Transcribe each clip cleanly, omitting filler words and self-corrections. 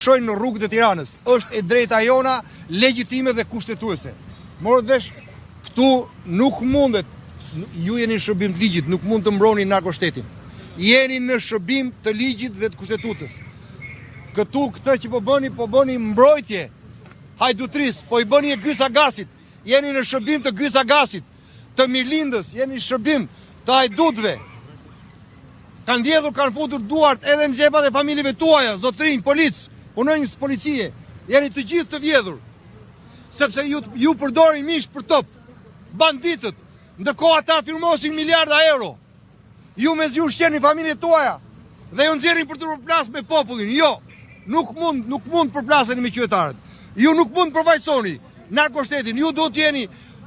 Shojnë në rrugët e Tiranës, është e drejta jona legjitime dhe kushtetuese. Morët vesh, këtu nuk mundet, ju jeni në shërbim të ligjit, nuk mund të mbroni narkoshtetin. Jeni në shërbim të ligjit dhe të kushtetutës. Këtu këtë që po bëni mbrojtje, hajdutris, po i bëni e Gysa Gasit, jeni në shërbim të Gysa Gasit, të Mirlindës, jeni në shërbim të hajdutve. Kanë ndjedhur, kanë futur duart edhe në xhepat e familjeve tuaja, zotrinj, policë, punonjës policie, jeni të gjithë të vjedhur, sepse ju përdorin mish për top, banditët, ndërkohë ata firmosin miliarda euro. Ju me zju shqeni familjet tuaja dhe ju nxjerrin për të përplas me popullin. Jo, nuk mund përplaseni me qytetarët. Ju nuk mund përfaqësoni narkoshtetin. Ju duhet të jeni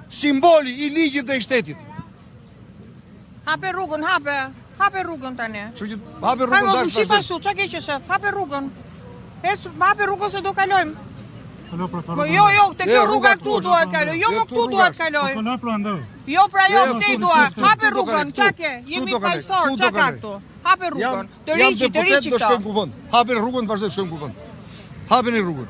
simboli i ligjit dhe i shtetit. Hape rrugën, hape rrugën tani. Kështu që hape rrugën tash. Si fashu, çka ke që shef? Hape rrugën. Hape rrugën se do kalojmë. Po jo, te kjo rruga këtu duhet kaloj. Jo, më këtu duhet kaloj. Jo, pra jo, këtej duhet. Hape rrugën, çka ke? Jemi fajsor, çka ka këtu? Hape rrugën. Të riqi këto. Hape rrugën, vazhdo të shkojmë kuvend. Hapeni rrugën.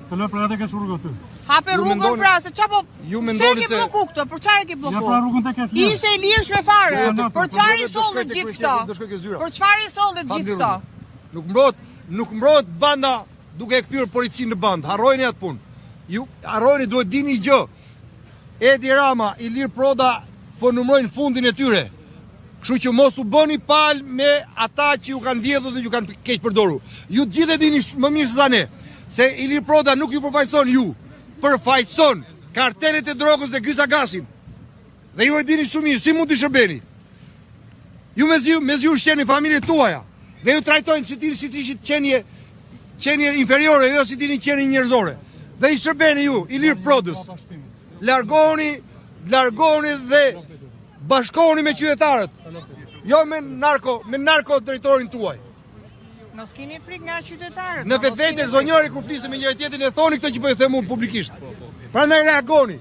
Kaloj pra atë ke rrugën këtu. Hape rrugën pra, se çapo ju mendoni se bloku këto, për çfarë ke bloku? Ja pra rrugën tek atje. Ishte i lirshme fare. Për çfarë i sollet gjithë këto? Për çfarë i sollet gjithë këto? Nuk mbrohet banda duke e kthyer policinë në bandë. Harrojeni atë punë. Ju harrojeni, duhet dini gjë. Edi Rama, Ilir Proda po numrojnë fundin e tyre. Kështu që mos u bëni palë me ata që ju kanë vjedhur dhe ju kanë keq përdorur. Ju gjithë e dini më mirë se sa ne, se Ilir Proda nuk ju përfaqëson ju, përfaqëson kartelet e drogës dhe Gysa Gasin. Dhe ju e dini shumë mirë si mund të shërbeni. Ju me zju shqeni familjet tuaja dhe ju trajtojnë si ishit qenje inferiore, jo si tini qenje njerëzore. Dhe i shërbeni ju, Ilir Prodës. Largoni dhe bashkoni me qytetarët. Jo me narko drejtorin tuaj. Mos keni frikë nga qytetarët. Në vetvete çdo njeri kur flisë me njëri tjetrin e thoni këtë që po e them unë publikisht. Prandaj reagoni.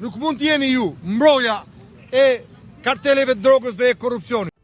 Nuk mund të jeni ju mbroja e karteleve të drogës dhe e korrupsionit.